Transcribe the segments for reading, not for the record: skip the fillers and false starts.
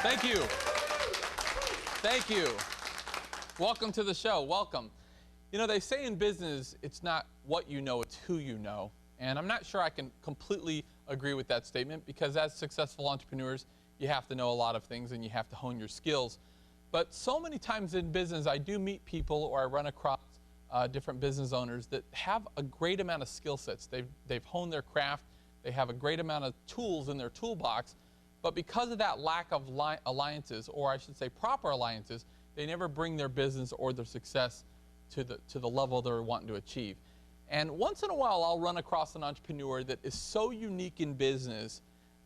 Thank you. Thank you. Welcome to the show. Welcome. You know, they say in business, it's not what you know, it's who you know. And I'm not sure I can completely agree with that statement, because as successful entrepreneurs, you have to know a lot of things and you have to hone your skills. But so many times in business, I do meet people, or I run across different business owners that have a great amount of skill sets. They've honed their craft. They have a great amount of tools in their toolbox. But because of that lack of alliances, or I should say proper alliances, they never bring their business or their success to the level they're wanting to achieve. And once in a while, I'll run across an entrepreneur that is so unique in business.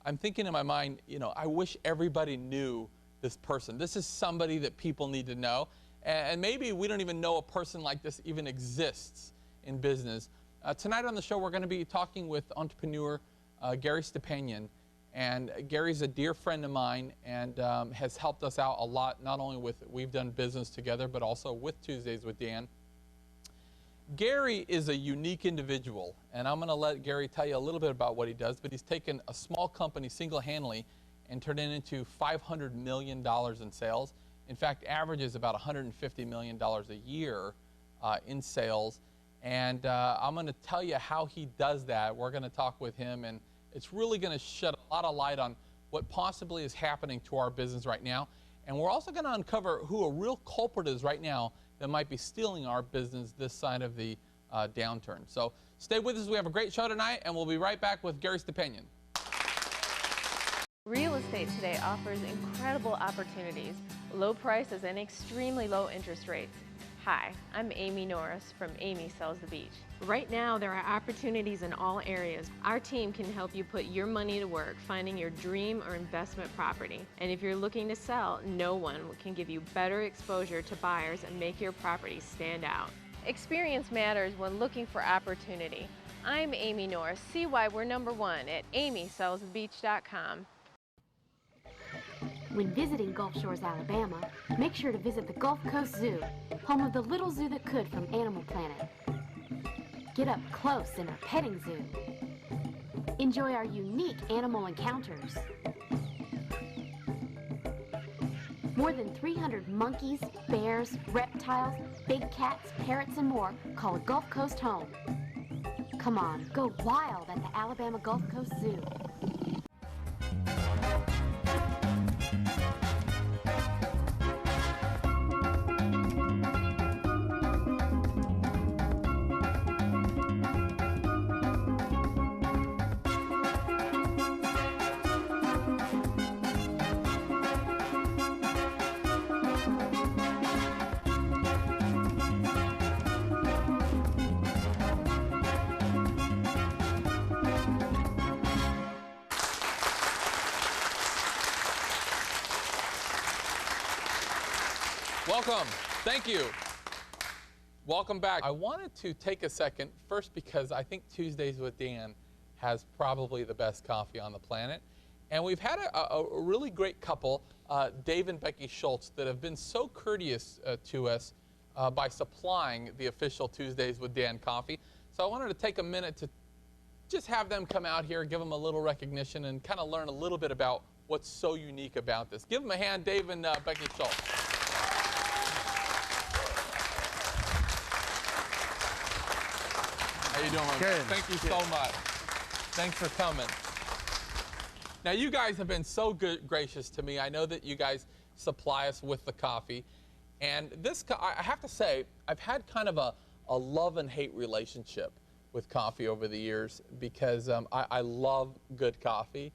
I'm thinking in my mind, you know, I wish everybody knew this person. This is somebody that people need to know. And maybe we don't even know a person like this even exists in business. Tonight on the show, we're going to be talking with entrepreneur Gary Stepanian. And Gary's a dear friend of mine, and has helped us out a lot, not only with, we've done business together, but also with Tuesdays with Dan. Gary is a unique individual, and I'm going to let Gary tell you a little bit about what he does, but he's taken a small company single-handedly and turned it into $500 million in sales. In fact, averages about $150 million a year in sales. And I'm going to tell you how he does that. We're going to talk with him, and it's really going to shed a lot of light on what possibly is happening to our business right now. And we're also going to uncover who a real culprit is right now that might be stealing our business this side of the downturn. So stay with us. We have a great show tonight, and we'll be right back with Gary Stepanian. Real estate today offers incredible opportunities, low prices, and extremely low interest rates. Hi, I'm Amy Norris from Amy Sells the Beach. Right now, there are opportunities in all areas. Our team can help you put your money to work finding your dream or investment property. And if you're looking to sell, no one can give you better exposure to buyers and make your property stand out. Experience matters when looking for opportunity. I'm Amy Norris. See why we're #1 at amysellsthebeach.com. When visiting Gulf Shores, Alabama, make sure to visit the Gulf Coast Zoo, home of the little zoo that could from Animal Planet. Get up close in our petting zoo. Enjoy our unique animal encounters. More than 300 monkeys, bears, reptiles, big cats, parrots, and more call a Gulf Coast home. Come on, go wild at the Alabama Gulf Coast Zoo. Welcome. Thank you. Welcome back. I wanted to take a second, first because I think Tuesdays with Dan has probably the best coffee on the planet. And we've had a really great couple, Dave and Becky Schultz, that have been so courteous to us by supplying the official Tuesdays with Dan coffee. So I wanted to take a minute to just have them come out here, give them a little recognition, and kind of learn a little bit about what's so unique about this. Give them a hand, Dave and Becky Schultz. How you doing? Good. Thank you so much. Thanks for coming. Now, you guys have been so gracious to me. I know that you guys supply us with the coffee. And this, I have to say, I've had kind of a love and hate relationship with coffee over the years, because I love good coffee,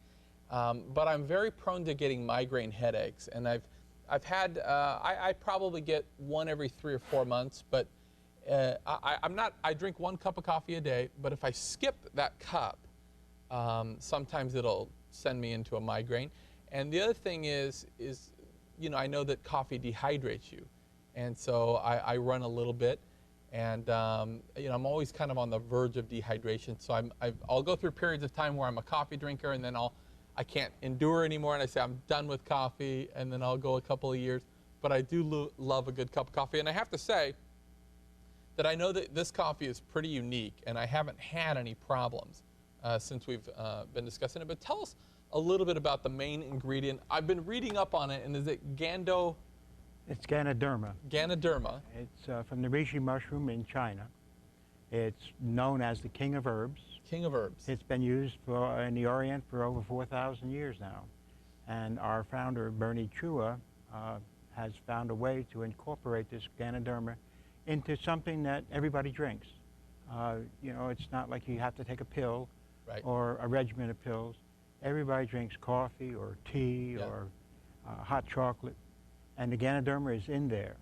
but I'm very prone to getting migraine headaches. And I've had, I probably get one every 3 or 4 months, but I drink 1 cup of coffee a day, but if I skip that cup, sometimes it'll send me into a migraine. And the other thing is, you know, I know that coffee dehydrates you. And so I run a little bit, and you know, I'm always kind of on the verge of dehydration. So I'll go through periods of time where I'm a coffee drinker, and then I can't endure anymore, and I say I'm done with coffee, and then I'll go a couple of years. But I do love a good cup of coffee. And I have to say that I know that this coffee is pretty unique, and I haven't had any problems since we've been discussing it. But tell us a little bit about the main ingredient? I've been reading up on it, and is it Gando? It's Ganoderma. Ganoderma. It's from the reishi mushroom in China. It's known as the king of herbs. King of herbs. It's been used in the Orient for over 4,000 years now. And our founder, Bernie Chua, has found a way to incorporate this Ganoderma into something that everybody drinks. You know, it's not like you have to take a pill or a regimen of pills. Everybody drinks coffee or tea or hot chocolate, and the Ganoderma is in there,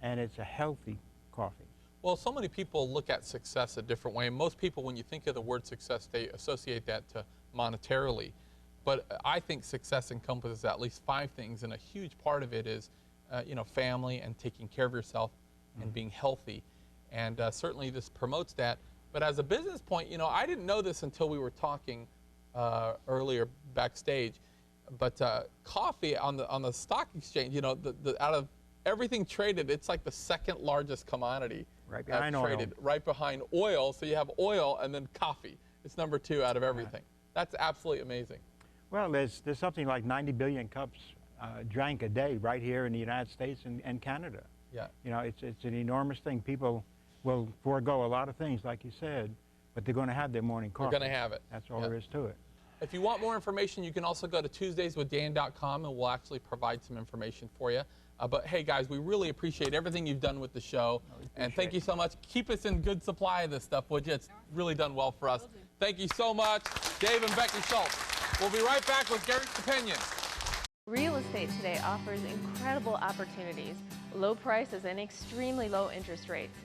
and it's a healthy coffee. Well, so many people look at success a different way. Most people, when you think of the word success, they associate that to monetarily. But I think success encompasses at least 5 things, and a huge part of it is, you know, family and taking care of yourself and being healthy. And certainly this promotes that. But as a business point, you know, I didn't know this until we were talking earlier backstage. But coffee on the stock exchange, you know, out of everything traded, it's like the 2nd largest commodity traded, right behind oil. So you have oil and then coffee. It's number 2 out of everything. That's absolutely amazing. Well, there's something like 90 billion cups drank a day right here in the United States and Canada. Yeah. You know, it's an enormous thing. People will forego a lot of things, like you said, but they're going to have their morning coffee. They're going to have it. That's all there is to it. If you want more information, you can also go to TuesdaysWithDan.com, and we'll actually provide some information for you. But hey, guys, we really appreciate everything you've done with the show. And thank you so much. Keep us in good supply of this stuff, would you? It's really done well for us. Thank you so much, Dave and Becky Schultz. We'll be right back with Gary Stepanian. Real estate today offers incredible opportunities, low prices, and extremely low interest rates.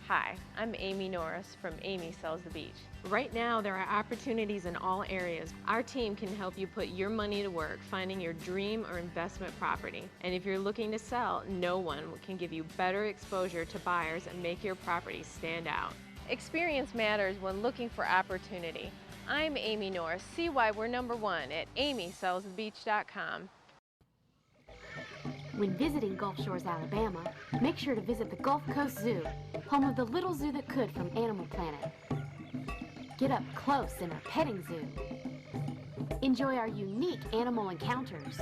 Hi, I'm Amy Norris from Amy Sells the Beach. Right now, there are opportunities in all areas. Our team can help you put your money to work finding your dream or investment property. And if you're looking to sell, no one can give you better exposure to buyers and make your property stand out. Experience matters when looking for opportunity. I'm Amy Norris. See why we're #1 at amysellsthebeach.com. When visiting Gulf Shores, Alabama, make sure to visit the Gulf Coast Zoo, home of the little zoo that could from Animal Planet. Get up close in our petting zoo. Enjoy our unique animal encounters.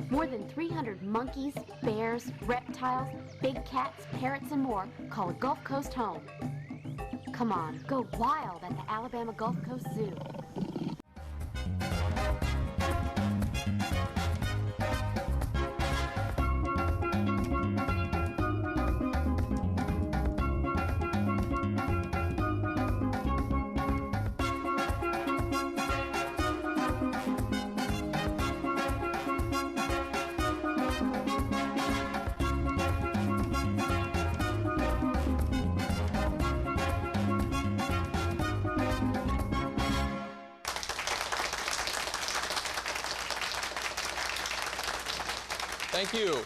More than 300 monkeys, bears, reptiles, big cats, parrots, and more call a Gulf Coast home. Come on, go wild at the Alabama Gulf Coast Zoo. Thank you.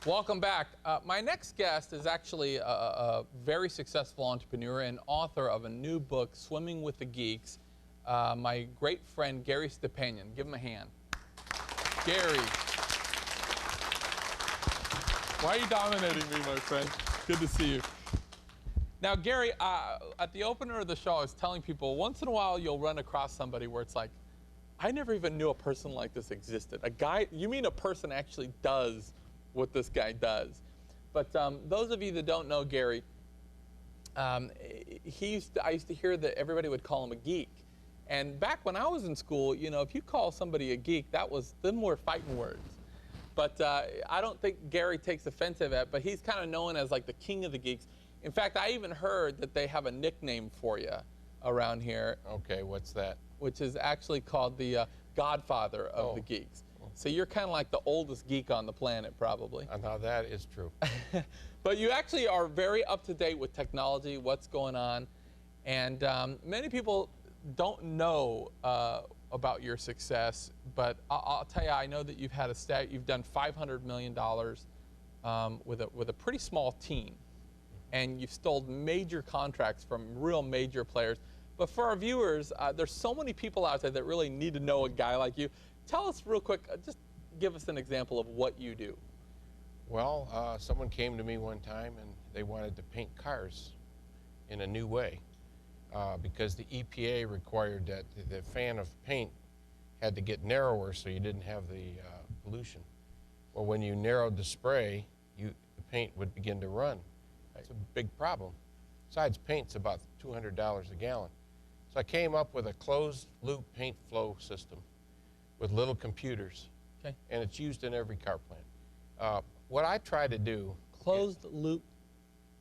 Welcome back. My next guest is actually a very successful entrepreneur and author of a new book, Swimming with the Geeks. My great friend, Gary Stepanian. Give him a hand. Gary. Why are you dominating me, my friend? Good to see you. Now, Gary, at the opener of the show, I was telling people, once in a while, you'll run across somebody where it's like, I never even knew a person like this existed. A guy, you mean a person actually does what this guy does. But those of you that don't know Gary, I used to hear that everybody would call him a geek. And back when I was in school, you know, if you call somebody a geek, them were fighting words. But I don't think Gary takes offensive at it, but he's kind of known as like the king of the geeks. In fact, I even heard that they have a nickname for you around here. Okay, what's that? Which is actually called the Godfather of the geeks. So you're kind of like the oldest geek on the planet, probably. Now that is true. But you actually are very up to date with technology, what's going on, and many people don't know about your success. But I'll tell you, I know that you've had you've done $500 million with a pretty small team, and you've stole major contracts from real major players. But for our viewers, there's so many people out there that really need to know a guy like you. Tell us real quick, just give us an example of what you do. Well, someone came to me one time and they wanted to paint cars in a new way. because the EPA required that the fan of paint had to get narrower so you didn't have the pollution. Well, when you narrowed the spray, the paint would begin to run. It's a big problem. Besides, paint's about $200 a gallon. So I came up with a closed-loop paint flow system with little computers, and it's used in every car plant. What I try to do... Closed-loop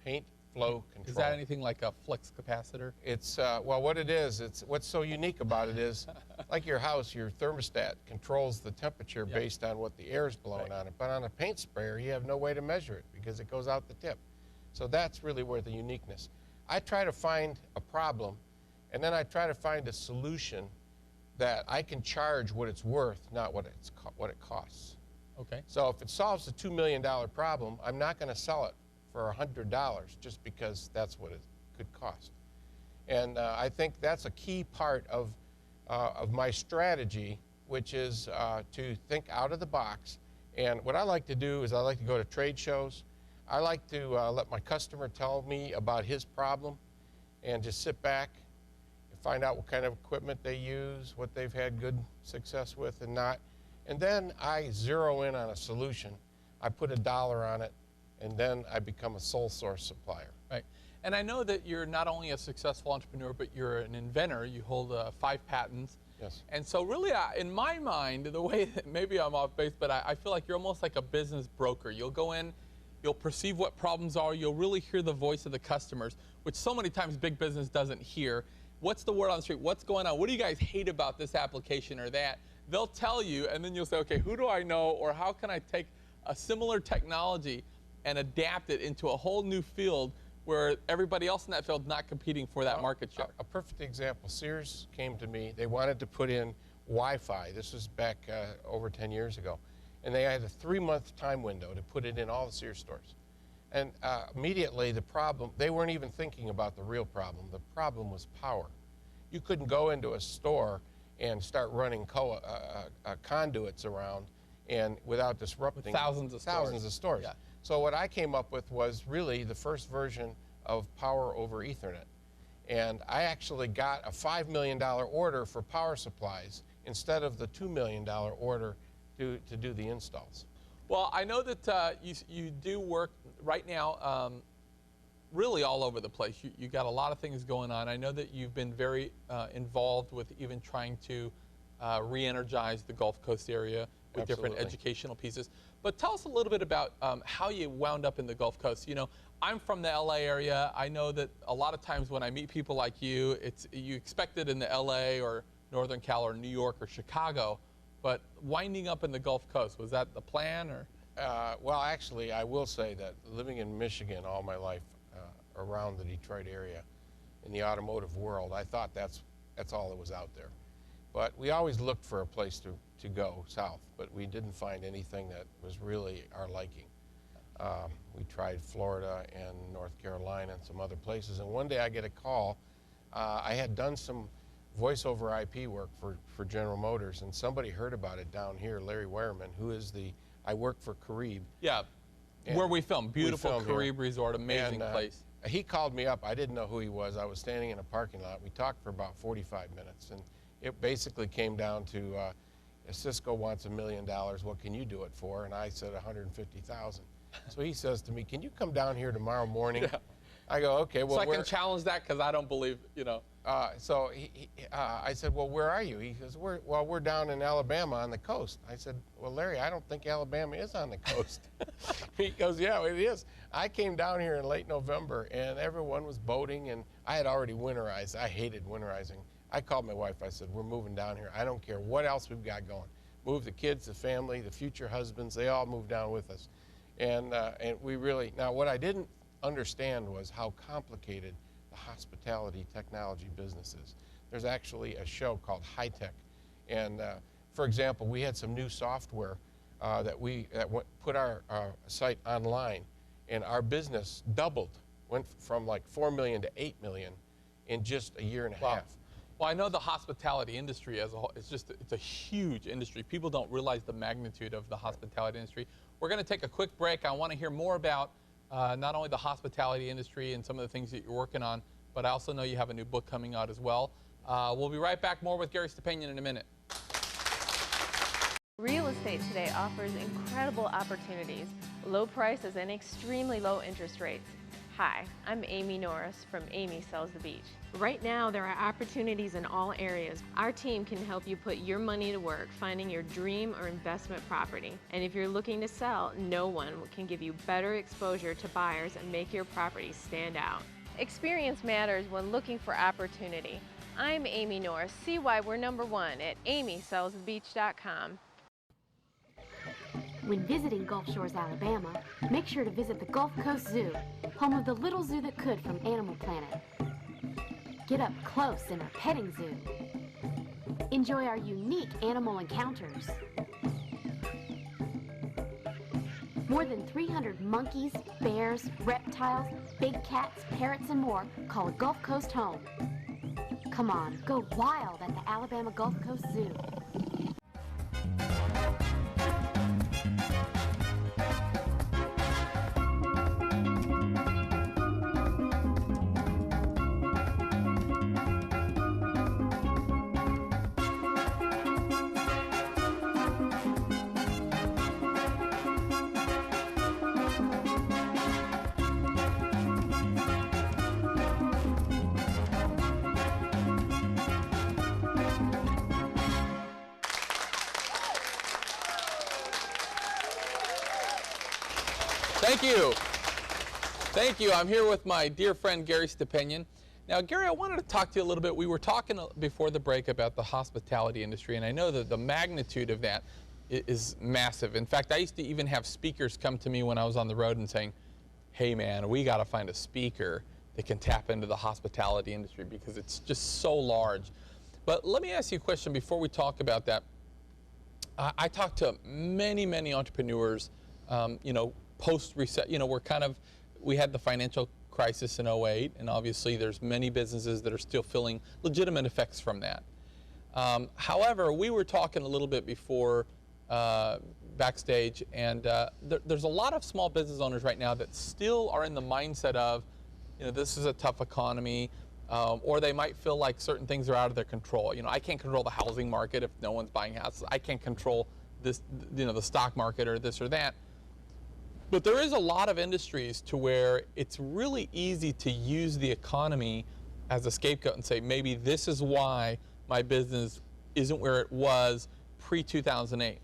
paint flow control. Is that anything like a flux capacitor? It's, well, what it is, what's so unique about it is, like your house, your thermostat controls the temperature based on what the air is blowing on it. But on a paint sprayer, you have no way to measure it because it goes out the tip. So that's really where the uniqueness. I try to find a problem, and then I try to find a solution that I can charge what it's worth, not what it costs. Okay. So if it solves a $2 million problem, I'm not going to sell it for $100 just because that's what it could cost. And I think that's a key part of my strategy, which is to think out of the box. And what I like to do is I like to go to trade shows. I like to let my customer tell me about his problem and just sit back and find out what kind of equipment they use, what they've had good success with and not. And then I zero in on a solution. I put a dollar on it, and then I become a sole source supplier. Right. And I know that you're not only a successful entrepreneur, but you're an inventor. You hold 5 patents. Yes. And so really, in my mind, the way that maybe I'm off base, but I feel like you're almost like a business broker. You'll go in, you'll perceive what problems are, you'll really hear the voice of the customers, which so many times big business doesn't hear. What's the word on the street? What's going on? What do you guys hate about this application or that? They'll tell you, and then you'll say, okay, who do I know, or how can I take a similar technology and adapt it into a whole new field where everybody else in that field is not competing for that market share? A perfect example, Sears came to me. They wanted to put in Wi-Fi. This was back over 10 years ago. And they had a 3-month time window to put it in all the Sears stores. And immediately the problem, they weren't even thinking about the real problem. The problem was power. You couldn't go into a store and start running conduits around and without disrupting thousands of stores. Yeah. So what I came up with was really the first version of power over Ethernet. And I actually got a $5 million order for power supplies instead of the $2 million order to do the installs. Well, I know that you do work right now really all over the place. You got a lot of things going on. I know that you've been very involved with even trying to re-energize the Gulf Coast area with different educational pieces. But tell us a little bit about how you wound up in the Gulf Coast. You know, I'm from the LA area. I know that a lot of times when I meet people like you, you expect it in the LA or Northern Cal or New York or Chicago, but winding up in the Gulf Coast, was that the plan? Or? Well, actually, I will say that living in Michigan all my life, around the Detroit area, in the automotive world, I thought that's all that was out there. But we always looked for a place to go south, but we didn't find anything that was really our liking. We tried Florida and North Carolina and some other places, and one day I get a call. I had done some voice-over IP work for General Motors, and somebody heard about it down here, Larry Wireman, who is I work for Carib. Yeah, where we filmed. Beautiful Carib Resort, amazing place. He called me up. I didn't know who he was. I was standing in a parking lot. We talked for about 45 minutes, and it basically came down to Cisco wants $1 million. What can you do it for? And I said 150,000. So he says to me, "Can you come down here tomorrow morning?" Yeah. I go, "Okay." Well, so I can challenge that because I don't believe, you know. So I said, "Well, where are you?" He goes, "We're down in Alabama on the coast." I said, "Well, Larry, I don't think Alabama is on the coast." He goes, "Yeah, it is." I came down here in late November, and everyone was boating, and I had already winterized. I hated winterizing. I called my wife. I said, "We're moving down here. I don't care what else we've got going. Move the kids, the family, the future husbands. They all moved down with us." And we really, now what I didn't understand was how complicated the hospitality technology business is. There's actually a show called High Tech. And for example, we had some new software that put our site online, and our business doubled, went from like 4 million to 8 million in just a year and a half. Well, I know the hospitality industry as a whole, it's a huge industry. People don't realize the magnitude of the hospitality industry. We're going to take a quick break. I want to hear more about not only the hospitality industry and some of the things that you're working on, but I also know you have a new book coming out as well. We'll be right back, more with Gary Stepanian in a minute. Real estate today offers incredible opportunities, low prices, and extremely low interest rates. Hi, I'm Amy Norris from Amy Sells the Beach. Right now, there are opportunities in all areas. Our team can help you put your money to work finding your dream or investment property. And if you're looking to sell, no one can give you better exposure to buyers and make your property stand out. Experience matters when looking for opportunity. I'm Amy Norris. See why we're #1 at amysellsthebeach.com. When visiting Gulf Shores, Alabama, make sure to visit the Gulf Coast Zoo, home of the little zoo that could from Animal Planet. Get up close in our petting zoo. Enjoy our unique animal encounters. More than 300 monkeys, bears, reptiles, big cats, parrots, and more call Gulf Coast home. Come on, go wild at the Alabama Gulf Coast Zoo. Thank you. Thank you. I'm here with my dear friend, Gary Stepanian. Now, Gary, I wanted to talk to you a little bit. We were talking before the break about the hospitality industry, and I know that the magnitude of that is massive. In fact, I used to even have speakers come to me when I was on the road and saying, hey, man, we got to find a speaker that can tap into the hospitality industry because it's just so large. But let me ask you a question before we talk about that. I talked to many, many entrepreneurs, you know, post-reset, you know, we had the financial crisis in '08, and obviously there's many businesses that are still feeling legitimate effects from that. However, we were talking a little bit before backstage, and there's a lot of small business owners right now that still are in the mindset of, you know, this is a tough economy, or they might feel like certain things are out of their control. You know, I can't control the housing market if no one's buying houses. I can't control this, you know, the stock market or this or that. But there is a lot of industries to where it's really easy to use the economy as a scapegoat and say, maybe this is why my business isn't where it was pre-2008.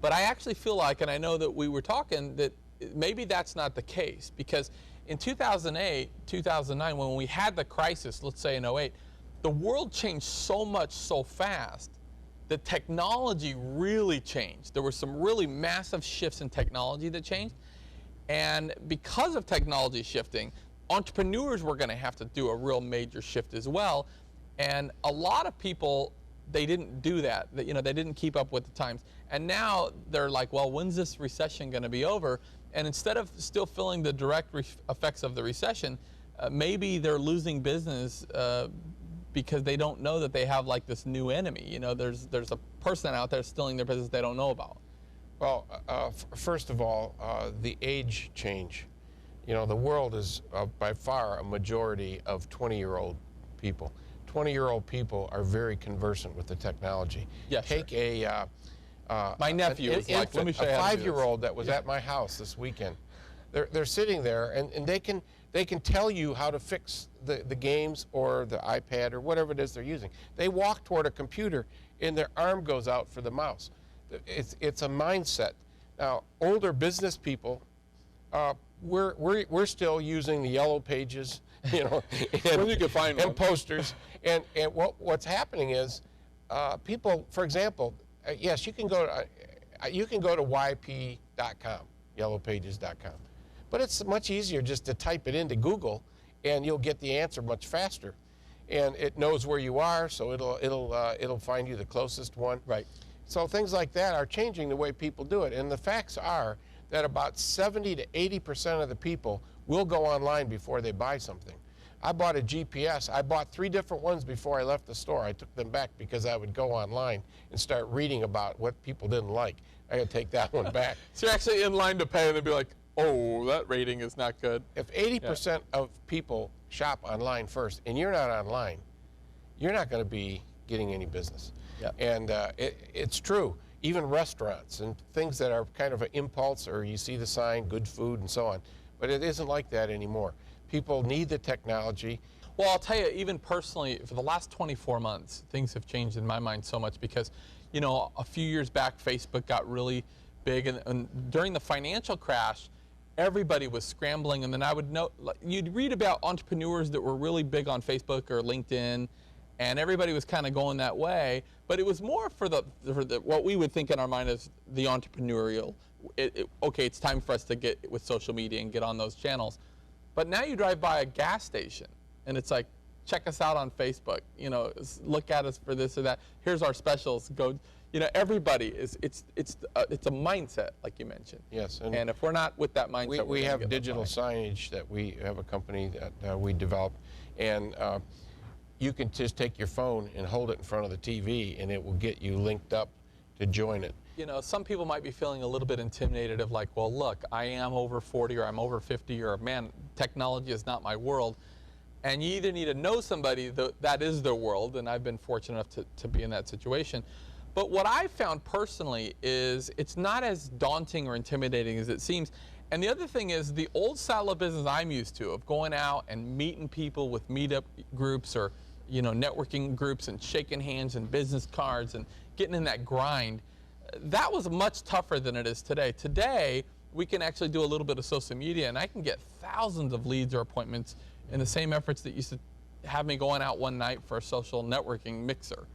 But I actually feel like, and I know that we were talking, that maybe that's not the case, because in 2008, 2009, when we had the crisis, let's say in '08, the world changed so much so fast. The technology really changed. There were some really massive shifts in technology that changed. And because of technology shifting, entrepreneurs were going to have to do a real major shift as well. And a lot of people, they didn't do that. You know, they didn't keep up with the times. And now they're like, well, when's this recession going to be over? And instead of still feeling the direct effects of the recession, maybe they're losing business because they don't know that they have like this new enemy. You know, there's a person out there stealing their business they don't know about. Well, first of all, the age change. You know, the world is by far a majority of 20-year-old people. 20-year-old people are very conversant with the technology. Yes, Take sir. My nephew is like, let me show you a how to do this. 5-year-old that was at my house this weekend. They're sitting there, and they can tell you how to fix the games or the iPad or whatever it is they're using. They walk toward a computer and their arm goes out for the mouse. It's a mindset. Now, older business people, we're still using the yellow pages, you know, when you can find and one. posters. And what's happening is people, for example, yes, you can go to yp.com, yellowpages.com. But it's much easier just to type it into Google, and you'll get the answer much faster. And it knows where you are, so it'll find you the closest one. Right. So things like that are changing the way people do it. And the facts are that about 70 to 80% of the people will go online before they buy something. I bought a GPS. I bought 3 different ones before I left the store. I took them back because I would go online and start reading about what people didn't like. I gotta take that one back. So you're actually in line to pay, and they'd be like, oh, that rating is not good. If 80% of people shop online first, and you're not online, you're not going to be getting any business. Yep. And it's true. Even restaurants and things that are kind of an impulse, or you see the sign, good food and so on. But it isn't like that anymore. People need the technology. Well, I'll tell you, even personally, for the last 24 months, things have changed in my mind so much because, you know, a few years back, Facebook got really big, and during the financial crash, everybody was scrambling, and then I would know, you'd read about entrepreneurs that were really big on Facebook or LinkedIn, and everybody was kind of going that way, but it was more for the what we would think in our mind as the entrepreneurial. Okay, it's time for us to get with social media and get on those channels. But now you drive by a gas station, and it's like, check us out on Facebook. You know, look at us for this or that. Here's our specials. Go. You know, everybody is. It's a mindset, like you mentioned. Yes. And if we're not with that mindset, we have digital signage that we have a company that we developed, and you can just take your phone and hold it in front of the TV, and it will get you linked up to join it. You know, some people might be feeling a little bit intimidated of like, well, look, I am over 40 or I'm over 50 or, man, technology is not my world. And you either need to know somebody that is their world, and I've been fortunate enough to be in that situation. But what I found personally is it's not as daunting or intimidating as it seems. And the other thing is the old style of business I'm used to, of going out and meeting people with meetup groups or, you know, networking groups and shaking hands and business cards and getting in that grind, that was much tougher than it is today. Today, we can actually do a little bit of social media, and I can get thousands of leads or appointments in the same efforts that used to have me going out one night for a social networking mixer.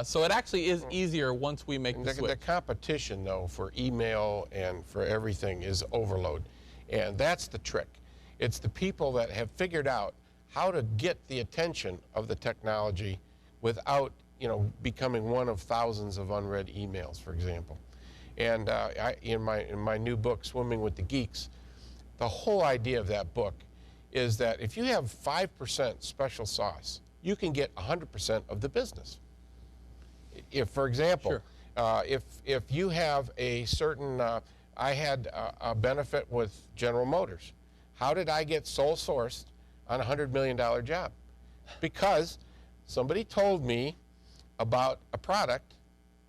So it actually is easier once we make the switch. The competition, though, for email and for everything is overload. And that's the trick. It's the people that have figured out how to get the attention of the technology without, you know, becoming one of thousands of unread emails, for example. And in my new book, Swimming with the Geeks, the whole idea of that book is that if you have 5% special sauce, you can get 100% of the business. If, for example, sure. If you have a certain, I had a benefit with General Motors. How did I get sole sourced on a $100 million job? Because somebody told me about a product.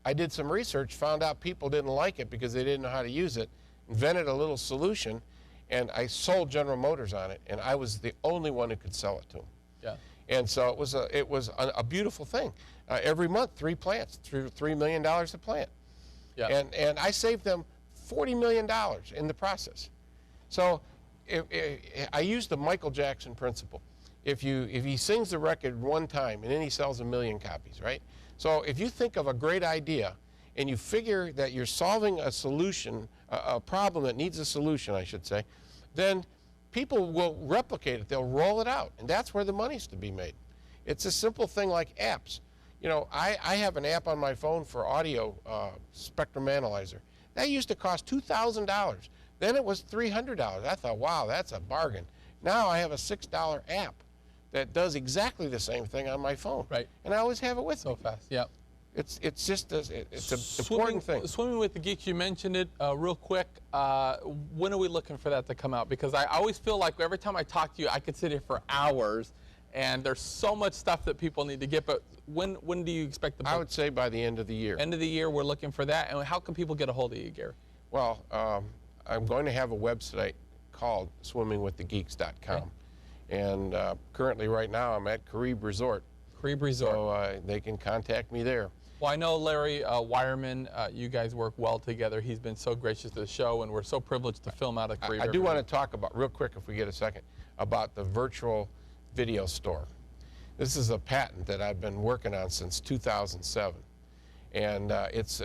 I did some research, found out people didn't like it because they didn't know how to use it, invented a little solution, and I sold General Motors on it, and I was the only one who could sell it to them. Yeah. And so it was a beautiful thing. Every month, 3 plants, $3 million a plant. Yeah. And I saved them $40 million in the process. So I used the Michael Jackson principle. If he sings the record one time and then he sells 1 million copies, right? So if you think of a great idea and you figure that you're solving a solution, a problem that needs a solution, I should say, then people will replicate it. They'll roll it out, and that's where the money's to be made. It's a simple thing like apps. You know, I have an app on my phone for audio spectrum analyzer. That used to cost $2,000. Then it was $300. I thought, wow, that's a bargain. Now I have a $6 app that does exactly the same thing on my phone. Right. And I always have it with me. So fast, yeah. It's just it's an important thing. Swimming with the Geeks, you mentioned it real quick. When are we looking for that to come out? Because I always feel like every time I talk to you, I could sit here for hours, and there's so much stuff that people need to get. But when do you expect the book? I would say by the end of the year. End of the year, we're looking for that. And how can people get a hold of you, Gary? Well, I'm going to have a website called swimmingwiththegeeks.com. Okay. And currently, right now, I'm at Carib Resort. Carib Resort. So they can contact me there. Well, I know Larry Wireman, you guys work well together. He's been so gracious to the show, and we're so privileged to film out of Carib. I do want to talk about, real quick, if we get a second, about the virtual video store. This is a patent that I've been working on since 2007. And it's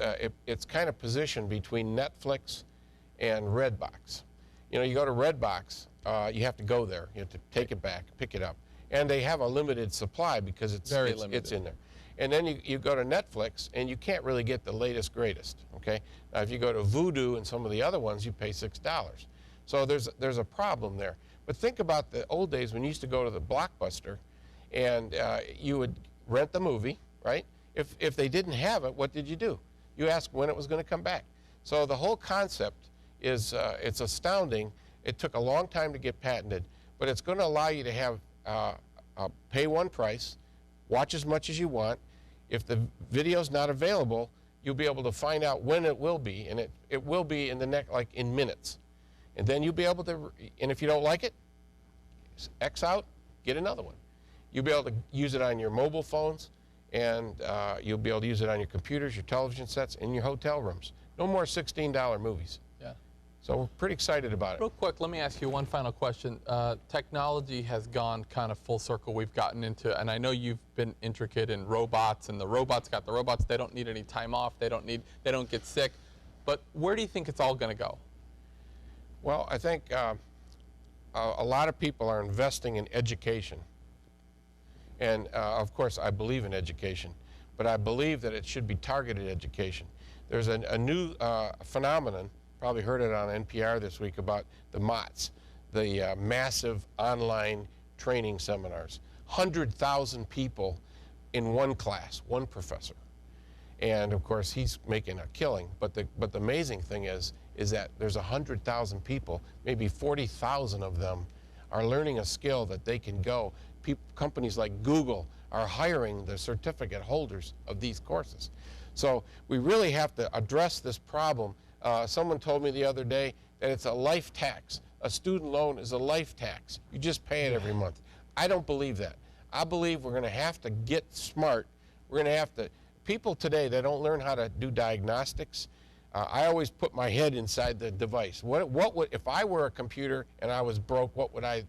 kind of positioned between Netflix and Redbox. You know, you go to Redbox, you have to go there. You have to take it back, pick it up. And they have a limited supply because it's in there. And then you go to Netflix, and you can't really get the latest, greatest, okay? Now, if you go to Vudu and some of the other ones, you pay $6. So there's a problem there. But think about the old days when you used to go to the Blockbuster, and you would rent the movie, right? If they didn't have it, what did you do? You asked when it was going to come back. So the whole concept is, it's astounding It took a long time to get patented, but it's going to allow you to have pay one price, watch as much as you want. If the video's not available, you'll be able to find out when it will be, and it will be in the next, like in minutes. And then you'll be able to, and if you don't like it, X out, get another one. You'll be able to use it on your mobile phones, and you'll be able to use it on your computers, your television sets, and your hotel rooms. No more $16 movies. Yeah. So we're pretty excited about it. Real quick, let me ask you one final question. Technology has gone kind of full circle. We've gotten into, and I know you've been intricate in robots, and the robots got the robots. They don't need any time off. They don't get sick. But where do you think it's all going to go? Well, I think a lot of people are investing in education. And of course, I believe in education, but I believe that it should be targeted education. There's a new phenomenon, probably heard it on NPR this week, about the MOTS, the massive online training seminars. 100,000 people in one class, one professor. And of course, he's making a killing. But the amazing thing is that there's 100,000 people, maybe 40,000 of them are learning a skill that they can go. Companies like Google are hiring the certificate holders of these courses. So we really have to address this problem. Someone told me the other day that it's a life tax. A student loan is a life tax. You just pay it every month. I don't believe that. I believe we're going to have to get smart. We're going to have to, people today that don't learn how to do diagnostics, I always put my head inside the device. What would, if I were a computer and I was broke, what would I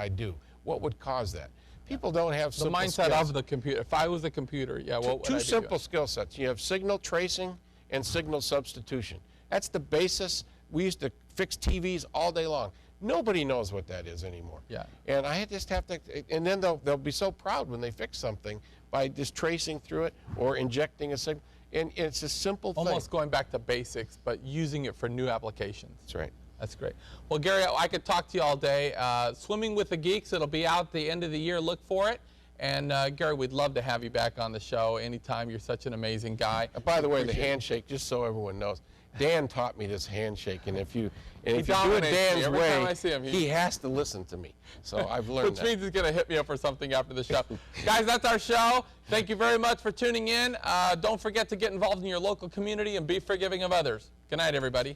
do? What would cause that? People don't have simple skills. The mindset of the computer. If I was a computer, yeah, what would I do? Two simple skill sets. You have signal tracing and signal substitution. That's the basis. We used to fix TVs all day long. Nobody knows what that is anymore. Yeah. And I just have to, and then they'll be so proud when they fix something by just tracing through it or injecting a signal. And it's a simple thing. Almost going back to basics, but using it for new applications. That's right. That's great. Well, Gary, I could talk to you all day. Swimming with the Geeks, it'll be out at the end of the year. Look for it. And Gary, we'd love to have you back on the show anytime. You're such an amazing guy. By the way, the handshake, just so everyone knows, Dan taught me this handshake, and if you do it Dan's way, he has to listen to me. So I've learned that. Which means he's going to hit me up for something after the show. Guys, that's our show. Thank you very much for tuning in. Don't forget to get involved in your local community and be forgiving of others. Good night, everybody.